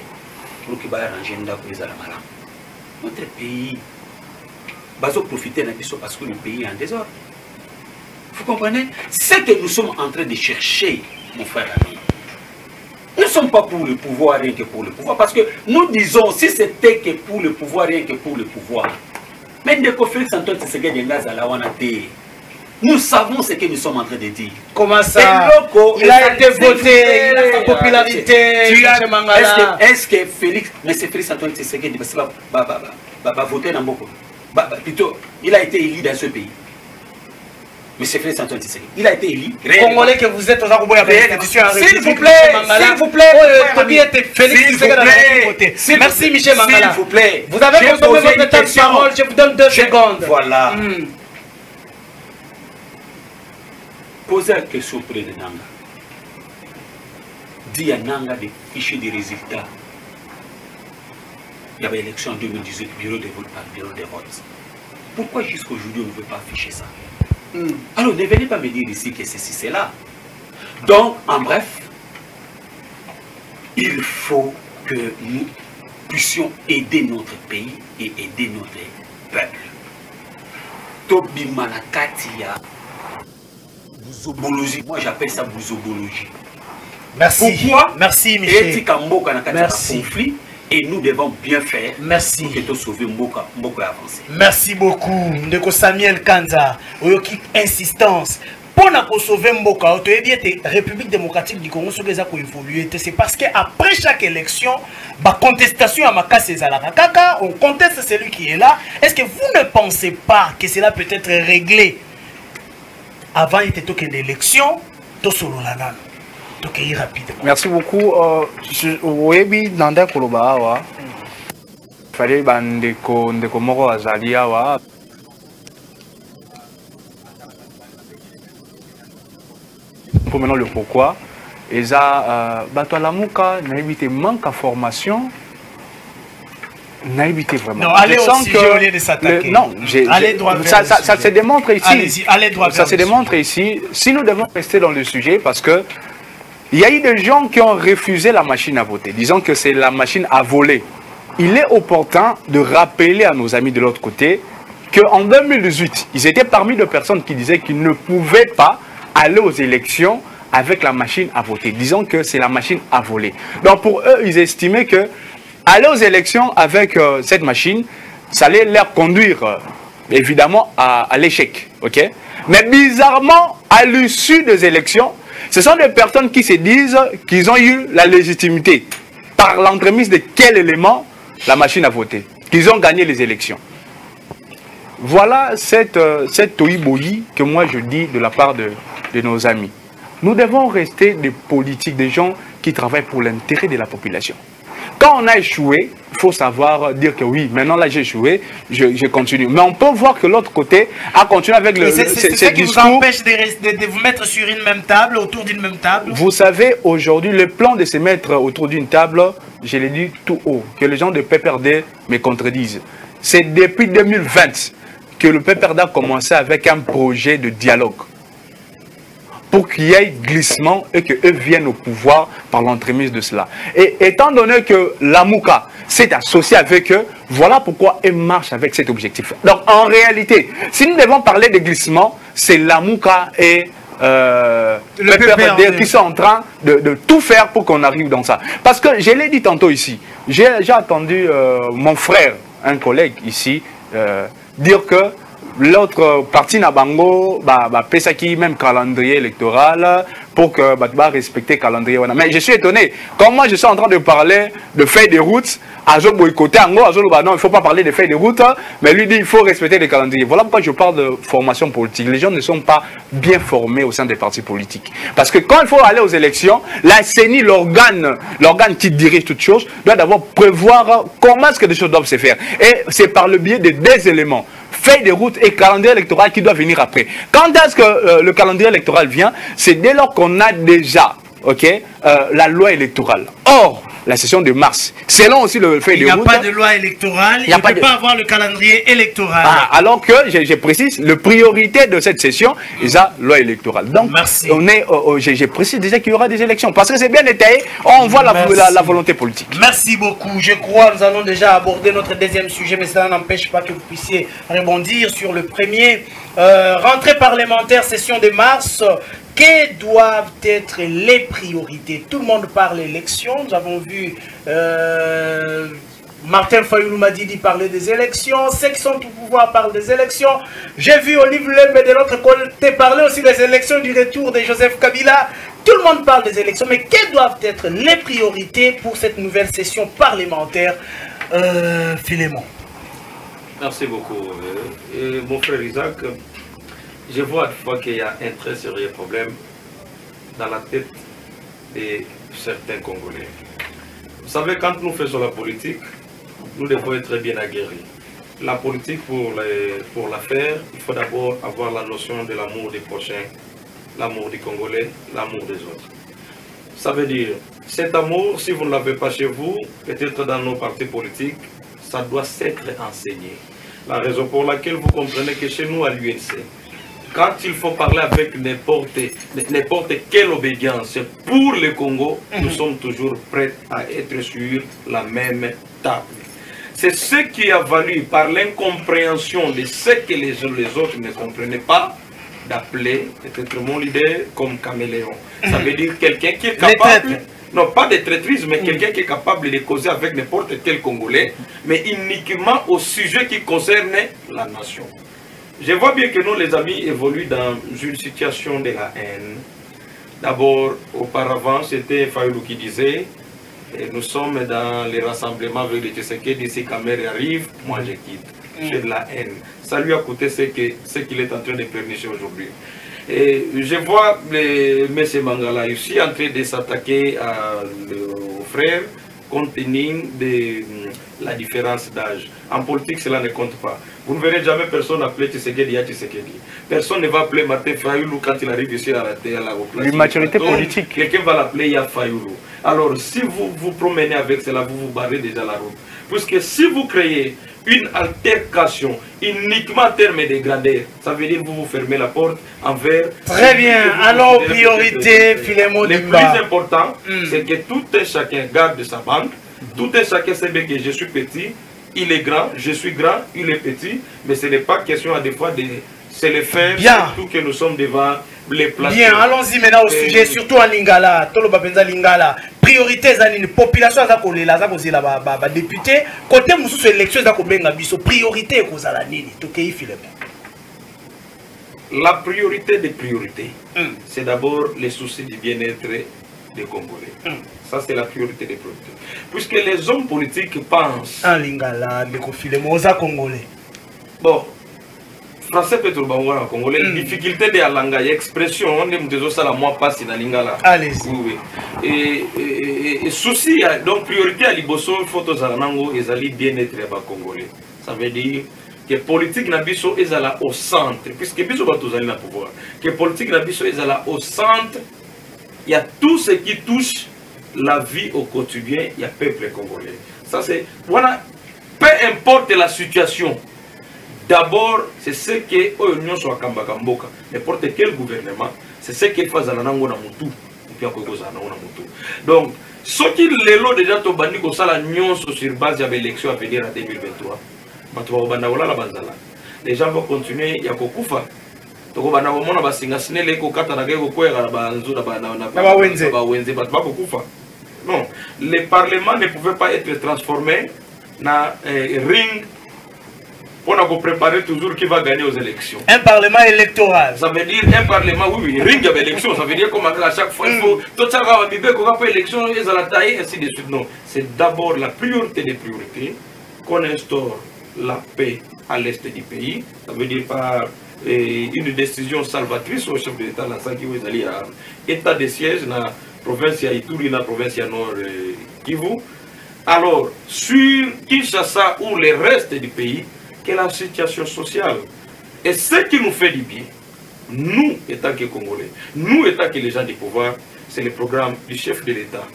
pour que va arranger la malam. Notre pays va profiter de ça parce que le pays est en désordre. Vous comprenez? C'est que nous sommes en train de chercher, mon frère ami. Nous ne sommes pas pour le pouvoir, rien que pour le pouvoir. Parce que nous disons, si c'était que pour le pouvoir, rien que pour le pouvoir. Mais Félix Antoine Tshisekedi nous savons ce que nous sommes en train de dire. Comment ça? Il a été voté, il a sa popularité. Est-ce que Félix, mais c'est Félix Antoine Tshisekedi va voter dans beaucoup. Plutôt, il a été élu dans ce pays. Mais c'est Félix Antoine Tshisekedi. Il a été élu. Congolais que vous êtes aux Arouboya, s'il vous plaît, merci Michel Mangala. S'il vous plaît. Vous avez consommé votre temps de parole, je vous donne 2 secondes. Voilà. Posez la question auprès de Nanga. Dis à Nanga de ficher des résultats. Il y avait l'élection en 2018, bureau de vote par bureau de vote. Pourquoi jusqu'à aujourd'hui on ne veut pas afficher ça? Alors ne venez pas me dire ici que ceci, c'est là. Donc, en bref, il faut que nous puissions aider notre pays et aider notre peuple. Tobi Malakatia. Bouzobologie. Moi j'appelle ça bouzobologie. Merci. Pourquoi? Merci Michel. Merci. Conflit, et nous devons bien faire. Merci. Pour que tu sauves Mboka avancer. Merci beaucoup. Ndeko Samuel Kanza. Oyoki insistance. Pour sauver Mboka, la République démocratique du Congo, c'est parce qu'après chaque élection, la contestation à Makassi Zalakaka, on conteste celui qui est là. Est-ce que vous ne pensez pas que cela peut être réglé avant l'élection? Merci beaucoup. Oui, Nanda Koloba, il fallait que Moro Azalia. Pour maintenant le pourquoi, et ça, Batoualamuka n'a évité manque de formation, n'a évité vraiment. Non, allez aussi, au lieu de s'attaquer. Non, ça se démontre ici. Allez droit ça se démontre ici. Si nous devons rester dans le sujet, parce que il y a eu des gens qui ont refusé la machine à voter, disant que c'est la machine à voler. Il est opportun de rappeler à nos amis de l'autre côté qu'en 2018, ils étaient parmi les personnes qui disaient qu'ils ne pouvaient pas aller aux élections avec la machine à voter, disons que c'est la machine à voler. Donc pour eux, ils estimaient que aller aux élections avec cette machine, ça allait leur conduire évidemment à l'échec. Okay? Mais bizarrement, à l'issue des élections, ce sont des personnes qui se disent qu'ils ont eu la légitimité par l'entremise de quel élément? La machine à voter, qu'ils ont gagné les élections. Voilà cette toïboï que moi je dis de la part de nos amis. Nous devons rester des politiques, des gens qui travaillent pour l'intérêt de la population. Quand on a échoué, il faut savoir dire que oui, maintenant là j'ai échoué, je continue. Mais on peut voir que l'autre côté a continué avec le discours. C'est ça qui vous empêche de vous mettre sur une même table, autour d'une même table. Vous savez, aujourd'hui, le plan de se mettre autour d'une table, je l'ai dit tout haut, que les gens de PPRD me contredisent. C'est depuis 2020 que le PPRD a commencé avec un projet de dialogue, pour qu'il y ait glissement et qu'eux viennent au pouvoir par l'entremise de cela. Et étant donné que l'Amouka s'est associé avec eux, voilà pourquoi ils marchent avec cet objectif. Donc en réalité, si nous devons parler de glissement, c'est l'Amouka et le PPRD qui sont en train de tout faire pour qu'on arrive dans ça. Parce que je l'ai dit tantôt ici, j'ai entendu mon frère, un collègue ici, dire que l'autre parti Nabango, Pesaki, même calendrier électoral, pour que bah respecter le calendrier. Mais je suis étonné. Quand moi je suis en train de parler de feuilles de route, Azo boycotté en gros, Azo bah non, il ne faut pas parler de feuilles de route, mais lui dit il faut respecter les calendriers. Voilà pourquoi je parle de formation politique. Les gens ne sont pas bien formés au sein des partis politiques. Parce que quand il faut aller aux élections, la CENI, l'organe qui dirige toutes choses, doit d'abord prévoir comment est-ce que les choses doivent se faire. Et c'est par le biais de deux éléments. Feuille de route et calendrier électoral qui doit venir après. Quand est-ce que le calendrier électoral vient? C'est dès lors qu'on a déjà la loi électorale. Or, la session de mars, selon aussi le feuille de route... Il n'y a pas de loi électorale, il ne peut pas avoir le calendrier électoral. Alors que, je précise, la priorité de cette session, c'est la loi électorale. Donc, je précise déjà qu'il y aura des élections. Parce que c'est bien détaillé, on voit la volonté politique. Merci beaucoup. Je crois que nous allons déjà aborder notre deuxième sujet, mais cela n'empêche pas que vous puissiez rebondir sur le premier. Rentrée parlementaire, session de mars. Quelles doivent être les priorités? Tout le monde parle élections. Nous avons vu Martin Fayoulou Madidi parler des élections. Ceux qui sont au pouvoir parlent des élections. J'ai vu Olive Lembe de l'autre côté parler aussi des élections du retour de Joseph Kabila. Tout le monde parle des élections. Mais quelles doivent être les priorités pour cette nouvelle session parlementaire? Philémon. Merci beaucoup. Mon frère Isaac, je vois à fois qu'il y a un très sérieux problème dans la tête de certains Congolais. Vous savez, quand nous faisons la politique, nous devons être bien aguerris. La politique, pour la faire, il faut d'abord avoir la notion de l'amour des prochains, l'amour des Congolais, l'amour des autres. Ça veut dire, cet amour, si vous ne l'avez pas chez vous, peut-être dans nos partis politiques, ça doit s'être enseigné. La raison pour laquelle vous comprenez que chez nous à l'UNC, quand il faut parler avec n'importe quelle obédience pour le Congo, nous sommes toujours prêts à être sur la même table. C'est ce qui a valu, par l'incompréhension de ce que les autres ne comprenaient pas, d'appeler peut-être mon leader comme caméléon. Ça veut dire quelqu'un qui est capable, non pas de traîtrise, mais quelqu'un qui est capable de causer avec n'importe quel Congolais, mais uniquement au sujet qui concerne la nation. Je vois bien que nous, les amis, évoluent dans une situation de la haine. D'abord, auparavant, c'était Fayoulou qui disait, nous sommes dans les rassemblements avec les Tshisekedi, si Kamer arrive, moi je quitte. J'ai de la haine. Ça lui a coûté ce qu'il est en train de pernicher aujourd'hui. Et je vois M. Mangala ici en train de s'attaquer aux frères, compte tenu de la différence d'âge. En politique, cela ne compte pas. Vous ne verrez jamais personne appeler Tshisekedi à Tshisekedi. Personne ne va appeler Martin Fayoulou quand il arrive ici à la place. L'immaturité politique. Quelqu'un va l'appeler Ya Fayoulou. Alors, si vous vous promenez avec cela, vous vous barrez déjà la route. Puisque si vous créez une altercation uniquement en termes de grandeur, ça veut dire que vous vous fermez la porte envers... Très bien, alors priorité, Philémon Le Dimba. plus important, c'est que tout un chacun garde sa banque, tout un chacun sait bien que je suis petit, il est grand, je suis grand, il est petit, mais ce n'est pas question à des fois de se le faire, surtout que nous sommes devant les places. Bien, allons-y maintenant au sujet, surtout en Lingala, Tolo Bapenza Lingala. Priorité, la population a la député, côté Moussou, élection, priorité, la priorité des priorités, c'est d'abord les soucis du bien-être des Congolais. Ça, c'est la priorité des priorités. Puisque les hommes politiques pensent... En Lingala, les Congolais. Bon, français peut être en Congolais. Difficulté de la langue, expression, on aime des ça la moi passe dans Lingala. Allez-y. Oui. Et souci, donc priorité à Liboso, photos à Nango, ils allaient bien-être les Congolais. Ça veut dire que politique n'a biso est au centre, puisque biso va tous aller dans le pouvoir. Que politique n'a biso est au centre, il y a tout ce qui touche la vie au quotidien, il y a peuple congolais. Ça c'est, voilà, peu importe la situation. D'abord, c'est ce que l'Union soit Kambakamboka, n'importe quel gouvernement, c'est ce qu'il fait à la Nango Namutu. Donc, ce qui est là déjà, tu as dit que ça la Union sur base de l'élection à venir en 2023. Les gens vont continuer, il y a Kokufa. Non, le Parlement ne pouvait pas être transformé en ring On a préparé toujours qui va gagner aux élections. Un parlement électoral. Ça veut dire un parlement, oui, ring avec élection. Ça veut dire comment à chaque fois, il faut tout ça va vivre, qu'on va faire élection, ils ont la taille, ainsi de suite. Non, c'est d'abord la priorité des priorités qu'on instaure la paix à l'est du pays. Ça veut dire par une décision salvatrice au chef de l'État, la Sanki Wezali, à état de siège dans la province de Ituri, dans la province de Nord Kivu. Alors, sur Kinshasa ou le reste du pays, quelle est la situation sociale? Et ce qui nous fait du bien, nous, étant que Congolais, nous, étant que les gens du pouvoir, c'est le programme du chef de l'État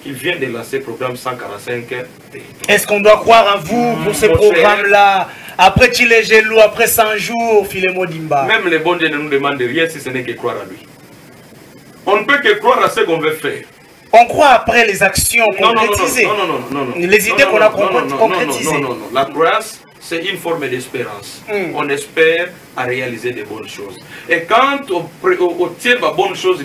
qui vient de lancer le programme 145 territoires. Est-ce qu'on doit croire en vous pour ce programme-là? Après Tchilegelou, après 100 jours, Filemon Dimba. Même les bons dieux ne nous demandent rien si ce n'est que croire à lui. On ne peut que croire à ce qu'on veut faire. On croit après les actions concrétisées. Non. Les idées qu'on a concrétisées. Non. La croyance, c'est une forme d'espérance. On espère à réaliser de bonnes choses. Et quand on tient de bonnes choses,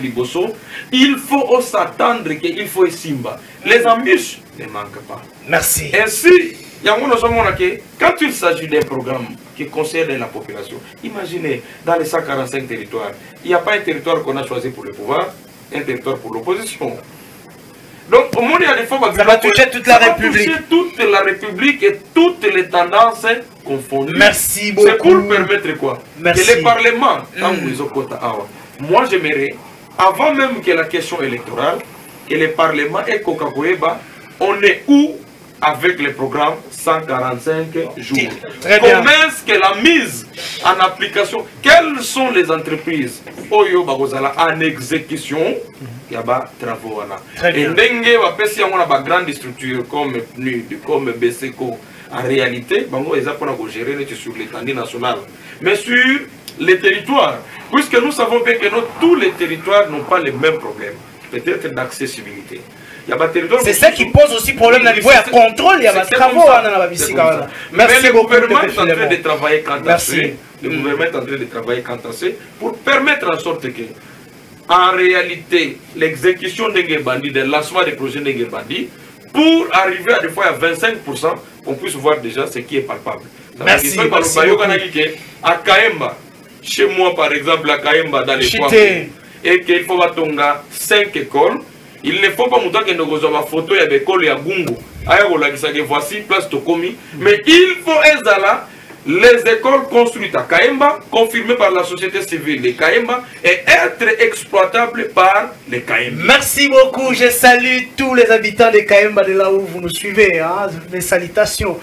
il faut s'attendre qu'il faut simba. Les embûches ne manquent pas. Merci. Ainsi, quand il s'agit d'un programme qui concerne la population, imaginez, dans les 145 territoires, il n'y a pas un territoire qu'on a choisi pour le pouvoir, un territoire pour l'opposition. Donc, au monde, il y a des fois, ça va toucher toute la République. Toute la République et toutes les tendances confondues. Merci beaucoup. C'est pour permettre quoi? Merci. Que les parlements, moi j'aimerais, avant même que la question électorale, que les parlements et Coca-Cola, on est où avec le programme 145 jours? Très bien. Comment est-ce que la mise en application, quelles sont les entreprises en exécution? Il y a des travaux là. Et des grandes structures comme PNUD, comme BSECO, en réalité, ils ont gérer sur l'étendue nationale. Mais sur les territoires, puisque nous savons bien que tous les territoires n'ont pas les mêmes problèmes, peut-être d'accessibilité. C'est ça qui pose aussi problème au niveau de contrôle, il y a des travaux. Mais le gouvernement est en train de travailler quant à ça. Le gouvernement est en train de travailler quant à ça pour permettre en sorte que, en réalité, l'exécution des bandits, le lancement des projets des bandits, pour arriver à des fois à 25%, on puisse voir déjà ce qui est palpable. Merci. À Kaemba, chez moi par exemple, à Kaemba dans les coins, et qu'il faut attendre 5 écoles. Il ne faut pas montrer que nous avons une photo de l'école à Gungo. Voici place Tokomi. Mais il faut les écoles construites à Kaemba, confirmées par la société civile de Kaemba, et être exploitables par les Kaemba. Merci beaucoup. Je salue tous les habitants de Kaemba de là où vous nous suivez. Mes salutations.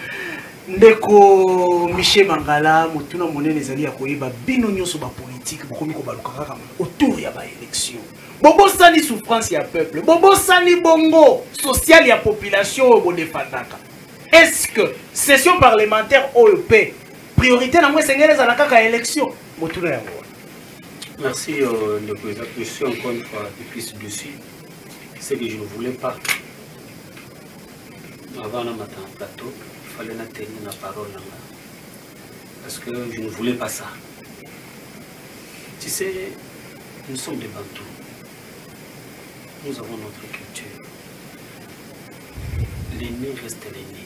Ndeko Michel Mangala, Motuna Monene Zali Akoyeba, Bino Nyoso ba politique, Bokomiko Balukara, autour ya ba élection. Bobo Sani souffrance ya peuple, Bobo Sani bongo, social ya population au Bodefandaka. Est-ce que session parlementaire OEP, priorité na moi Sengele Zalakaka élection, Motuna ya moi. Merci de poser la question encore une fois depuis ce dessus. C'est que je ne voulais pas. Avant de mettre en plateau, il fallait tenir la parole là. Parce que je ne voulais pas ça. Tu sais, nous sommes des Bantous. Nous avons notre culture. L'aîné reste l'aîné.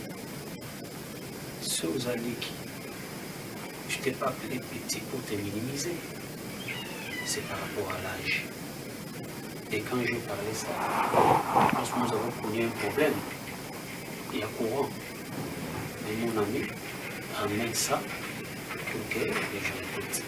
Ce Zaliki, je ne t'ai pas appelé petit pour te minimiser. C'est par rapport à l'âge. Et quand je parlais ça, je pense que nous avons connu un problème. Il y a courant. Mais mon ami ramène ça pour que les gens écoutent.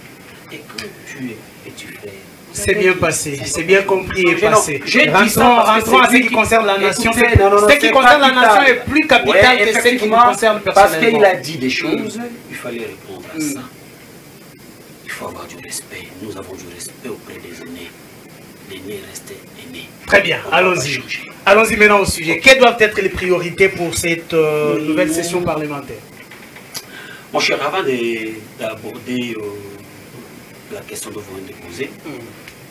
Et quand tu es petit frère, c'est bien passé, c'est bien compris et passé. Rentrons à ce qui concerne la nation. Ce qui concerne la nation est plus capital que ce qui nous concerne personnellement. Parce qu'il a dit des choses, il fallait répondre à ça. Il faut avoir du respect. Nous avons du respect auprès des aînés. L'aîné restait aîné. Très bien, allons-y. Allons-y maintenant au sujet. Quelles doivent être les priorités pour cette nouvelle session parlementaire? Mon cher, avant d'aborder la question que vous venez de poser,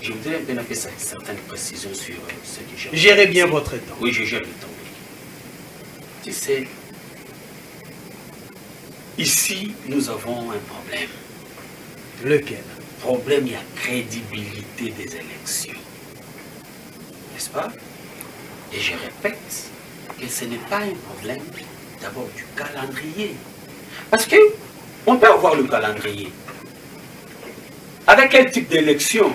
je voudrais bien faire certaines précisions sur ce que j'ai. Gérez bien votre temps. Oui, je gère le temps. Tu sais, ici, nous avons un problème. Lequel? Problème, il y a crédibilité des élections. N'est-ce pas? Et je répète que ce n'est pas un problème d'abord du calendrier. Parce que On peut avoir le calendrier. Avec quel type d'élection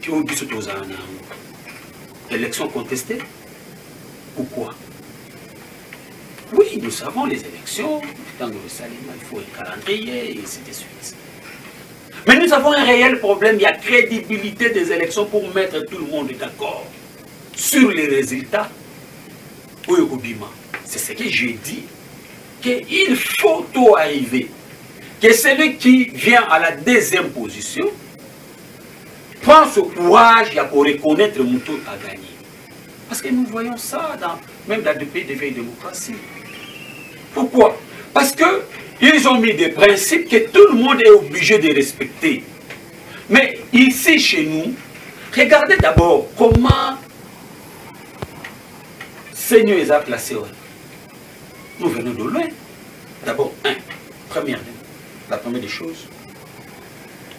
qui ont dit aux années? Élection contestée? Pourquoi? Oui, nous savons les élections, dans le Salima, il faut un calendrier, et ainsi de suite. Mais nous avons un réel problème, il y a crédibilité des élections pour mettre tout le monde d'accord sur les résultats. C'est ce que j'ai dit, qu'il faut tout arriver. Que celui qui vient à la deuxième position prend ce courage pour reconnaître Moutou a gagné. Parce que nous voyons ça même dans des pays de vieille démocratie. Pourquoi? Parce qu'ils ont mis des principes que tout le monde est obligé de respecter. Mais ici, chez nous, regardez d'abord comment Seigneur les a placés. Nous venons de loin. D'abord, la première des choses,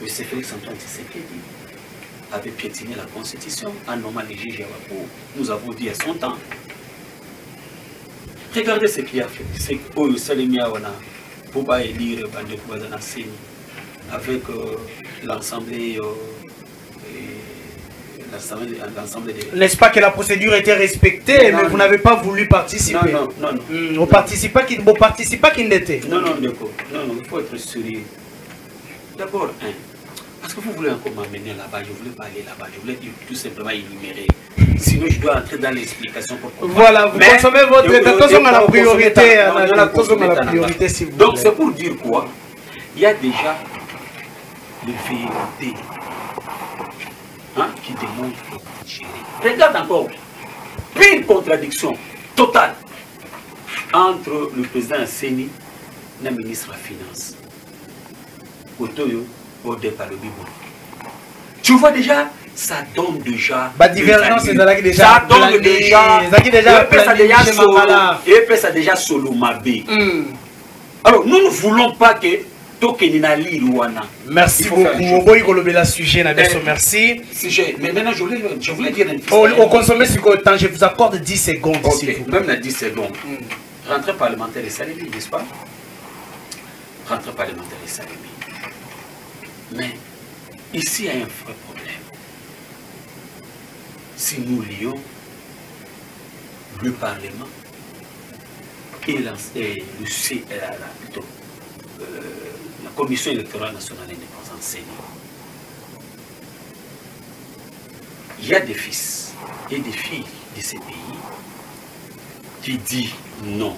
le Félix Antoine Tshisekedi avait piétiné la Constitution en nommant les juges nous avons dit à son temps. Regardez ce qu'il a fait. C'est que Salemia pour pas élire Bandekouazana Seni avec l'Assemblée des... N'est-ce pas que la procédure était respectée, mais vous n'avez pas voulu participer? Non. Vous participez pas qui n'était. Non, d'accord. Non, il faut être sérieux. D'abord, parce que vous voulez encore m'amener là-bas, je ne voulais pas aller là-bas, je voulais tout simplement énumérer. Sinon, je dois entrer dans l'explication pour comprendre. Voilà, vous consommez votre... Attention à la priorité. Attention à la priorité, s'il vous plaît. Donc, c'est pour dire quoi? Il y a déjà le VRD qui démontre gérer. Regarde encore, une contradiction totale entre le président Seni et le ministre de la Finance. Otoyo, Ode Palobibo. Tu vois déjà, ça donne déjà... divergence, c'est déjà... Ça donne déjà... Et puis ça déjà solo mabé. Alors, nous ne voulons pas que... Merci beaucoup. Merci. Mais maintenant, je voulais dire... Au consommé sur le temps, je vous accorde 10 secondes. Ok, même dans 10 secondes. Rentrée parlementaire et Salimi, n'est-ce pas? Rentrée parlementaire et Salimi. Mais ici, il y a un vrai problème. Si nous lions le Parlement et la Commission électorale nationale indépendante, CENI, il y a des fils et des filles de ces pays qui disent non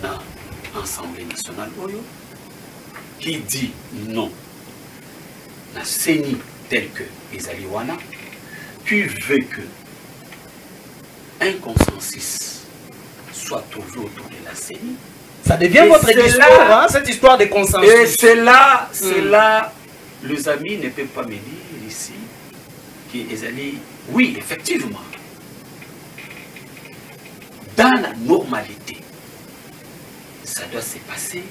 dans l'Assemblée nationale, qui dit non la CENI tel que Ezali Wana, qui veut que un consensus soit trouvé autour de la CENI. Ça devient votre histoire, cette histoire de consensus. Et c'est là, les amis ne peuvent pas me dire ici qu'Ezali, oui, effectivement, dans la normalité, ça doit se passer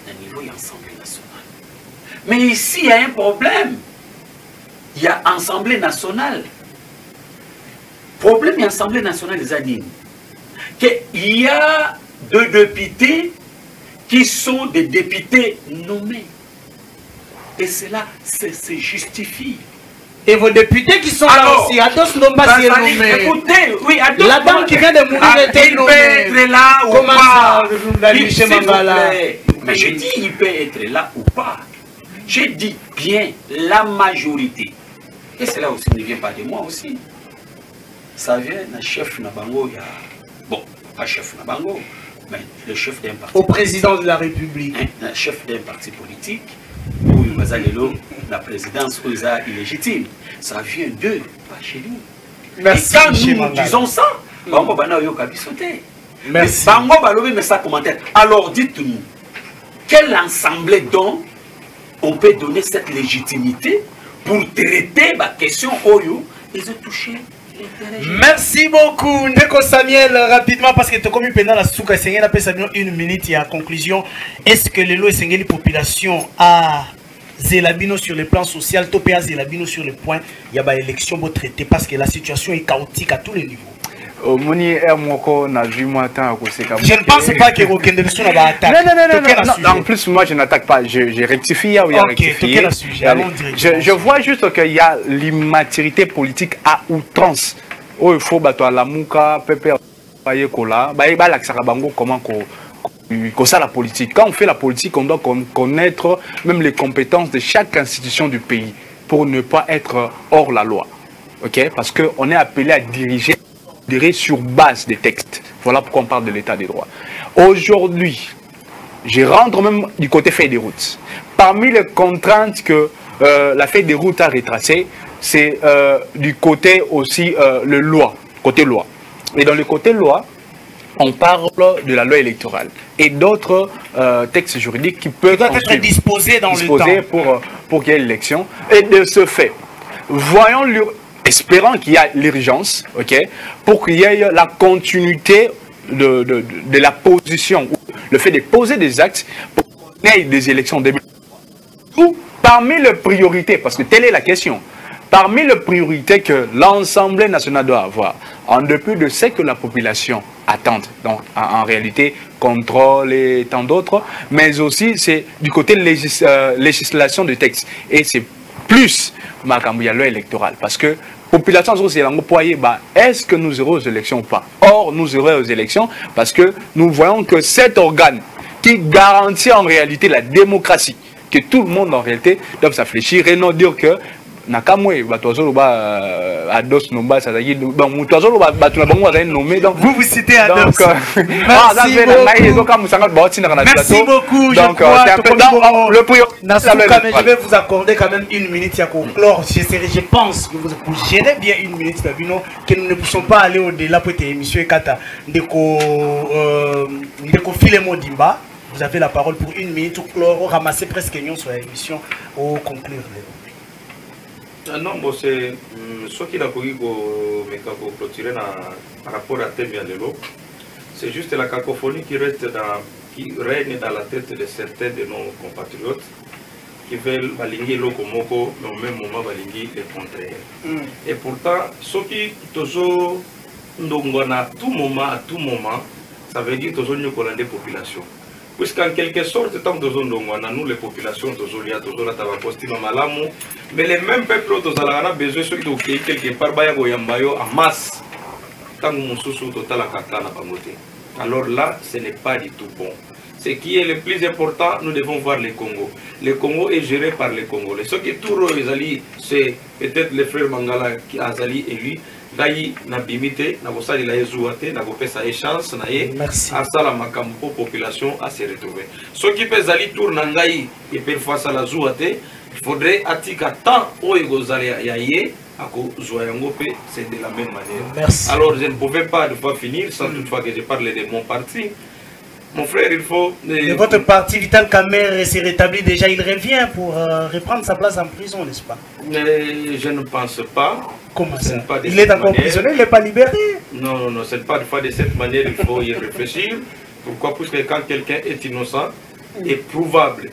au niveau de l'Assemblée nationale. Mais ici, il y a un problème. Il y a Assemblée nationale. Problème de l'Assemblée nationale des Anines. Il y a deux députés qui sont des députés nommés. Et cela se justifie. Et vos députés qui sont là aussi, Ados n'ont pas été nommés. Écoutez, oui, Ados. La dame qui vient de mourir était nommée. Il peut être là ou comment pas. Ça, mais je dis il peut être là ou pas. Je dis bien la majorité. Et cela aussi ne vient pas de moi aussi. Ça vient d'un chef Nabango, il y a... Bon, pas chef Nabango, mais le chef d'un parti. Au président de la République. Un chef d'un parti politique, où la présidence est illégitime. Ça vient d'eux, pas chez nous. Merci. Et quand nous disons ça, Bango Bana Yoka Bissoté. Merci. Bango Balobi met ça commentaire. Alors dites-nous, quelle assemblée donc on peut donner cette légitimité pour traiter ma question Oyo, ils ont touché. Merci beaucoup, Ndeko Samuel, rapidement, parce que tu as commis pendant la souka, une minute et en conclusion. Est-ce que les lois et les populations à Zelabino sur le plan social, Topé à Zelabino sur le point, il y a une élection pour traiter parce que la situation est chaotique à tous les niveaux? au moni air moko na vu moi tant que c'est comme je ne pense pas que Rokende sur la attaque. Non, en plus moi je n'attaque pas, je rectifie ou il y a rectifié. Je vois juste qu'il y a l'immaturité politique à outrance. Oh il faut battre la mouka pépé baye kola baye ba la bango comment que ça la politique. Quand on fait la politique, on doit connaître même les compétences de chaque institution du pays pour ne pas être hors la loi. Ok? Parce qu'on est appelé à diriger sur base des textes. Voilà pourquoi on parle de l'état des droits. Aujourd'hui, je rentre même du côté fait des routes. Parmi les contraintes que la feuille des routes a retracées, c'est du côté aussi le loi, côté loi. Et dans le côté loi, on parle de la loi électorale et d'autres textes juridiques qui peuvent être disposés dans le temps pour qu'il y ait l'élection. Et de ce fait, voyons, espérant qu'il y a l'urgence, ok, pour qu'il y ait la continuité de la position, le fait de poser des actes pour qu'il y ait des élections 2020. Parmi les priorités, parce que telle est la question, parmi les priorités que l'Assemblée nationale doit avoir, en dépit de ce que la population attend, donc en réalité, contrôle et tant d'autres, mais aussi c'est du côté législation du texte. Et c'est plus ma loi électorale, parce que la population est-ce que nous aurons aux élections ou pas? Or, nous aurons aux élections parce que nous voyons que cet organe qui garantit en réalité la démocratie, que tout le monde en réalité doit s'affléchir et non dire que nakamwe batozolo ba ados nomba sazaki donc mutozolo batuna bango azali nommé donc vous citez Ados. Donc merci beaucoup. Donc le priorité, je vais vous accorder quand même une minute à conclure. Je pense que vous gérez bien une minute Babino, que nous ne pouvons pas aller au-delà pour tes émissions Kata Ndeko Filemon Dimba. Vous avez la parole pour une minute pour clore, ramasser presque une sur l'émission ou conclure. Non, bon, c'est ce qu'il a voulu clôturer par rapport à thème de l'eau. C'est juste la cacophonie qui règne dans la tête de certains de nos compatriotes qui veulent balinguer l'eau comme moko, mais au même moment balinguer le contraire. Et pourtant, ce qui toujours à tout moment, ça veut dire toujours nous connaissons des populations. Puisqu'en quelque sorte, tant que nous, les populations, mais les mêmes peuples, nous avons besoin de quelque part en masse. Alors là, ce n'est pas du tout bon. Ce qui est le plus important, nous devons voir le Congo. Le Congo est géré par les Congolais. Ce qui est tout c'est peut-être le frère Mangala qui a élu. Gaï na bimité, na bosali la ezouate, na bopesa chance na ye, asala makambo population à se retrouver. Ce qui peut zali tourne ngai et parfois ça la zouate, il faudrait atika tant o egozali ya ye ako zoyango pe, c'est de la même manière. Merci. Alors je ne pouvais pas finir sans toutefois que je parle de mon parti. Mon frère, il faut... De votre parti, Vital Kamerhe s'est rétabli déjà, il revient pour reprendre sa place en prison, n'est-ce pas? Je ne pense pas. Comment ça? Il est encore prisonnier, il n'est pas libéré? Non, ce n'est pas de cette manière, il faut y réfléchir. Pourquoi? Parce que quand quelqu'un est innocent, est prouvable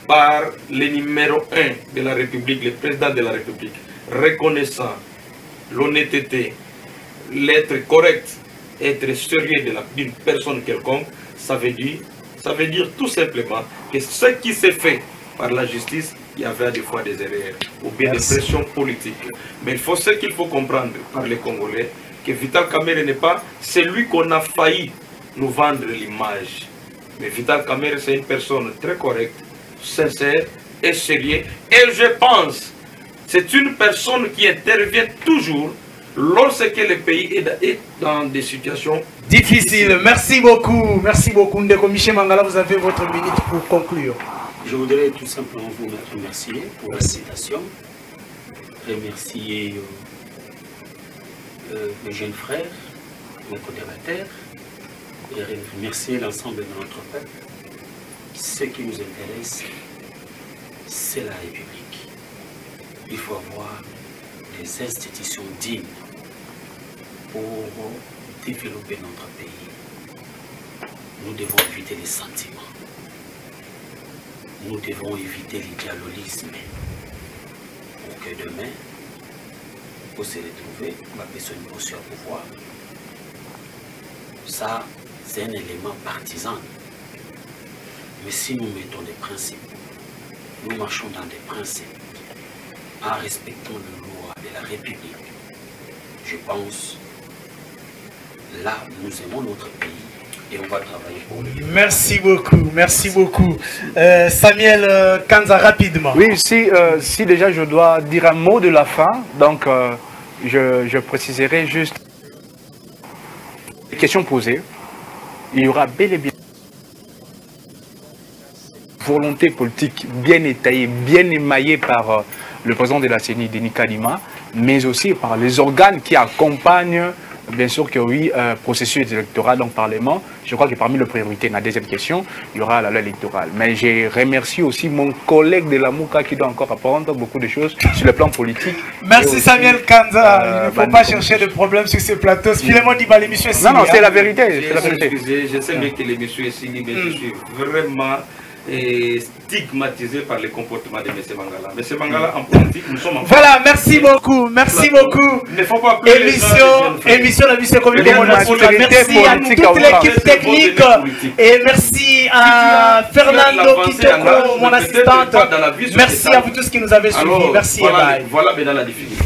par le numéro 1 de la République, le président de la République, reconnaissant l'honnêteté, l'être correct, être sérieux d'une personne quelconque, ça veut dire tout simplement que ce qui s'est fait par la justice, il y avait des fois des erreurs ou bien des pressions politiques. Mais ce qu'il faut comprendre par les Congolais, que Vital Kamerhe n'est pas celui qu'on a failli nous vendre l'image. Mais Vital Kamerhe, c'est une personne très correcte, sincère et sérieuse. Et je pense, c'est une personne qui intervient toujours lorsque le pays est dans des situations difficiles. Merci beaucoup. Merci beaucoup. Ndeko Michel Mangala, vous avez votre minute pour conclure. Je voudrais tout simplement vous remercier pour la citation. Remercier mes jeunes frères, mes modérateurs, et remercier l'ensemble de notre peuple. Ce qui nous intéresse, c'est la République. Il faut avoir des institutions dignes pour développer notre pays. Nous devons éviter les sentiments. Nous devons éviter l'idéalisme pour que demain, pour se retrouver, ma personne aussi au pouvoir, ça, c'est un élément partisan. Mais si nous mettons des principes, nous marchons dans des principes, en respectant les lois de la République, je pense, là, nous aimons notre pays et on va travailler pour lui. Merci beaucoup, merci beaucoup. Samuel Kanza, rapidement. Oui, si déjà je dois dire un mot de la fin, donc je préciserai juste les questions posées. Il y aura bel et bien volonté politique bien étayée, bien émaillée par le président de la CENI, Denis Kadima, mais aussi par les organes qui accompagnent, bien sûr, que oui, processus électoral dans le Parlement. Je crois que parmi les priorités, la deuxième question, il y aura la loi électorale. Mais je remercie aussi mon collègue de la Mouka qui doit encore apprendre beaucoup de choses sur le plan politique. Merci aussi, Samuel Kanza. Il ne faut pas chercher de problèmes sur ce plateau. Finalement, dit l'émission est signée. Non, c'est la vérité. C'est la vérité. Je sais bien que l'émission est signée, mais je suis vraiment stigmatisé par le comportement de M. Mangala. M. Mangala, en politique, nous sommes en... Voilà, merci beaucoup, merci beaucoup. Il ne faut pas appeler émission la vice communauté. Merci à toute l'équipe technique et merci à Fernando Kitoko, mon assistante. Merci à vous tous qui nous avez suivis. Merci et bye. Voilà maintenant la difficulté.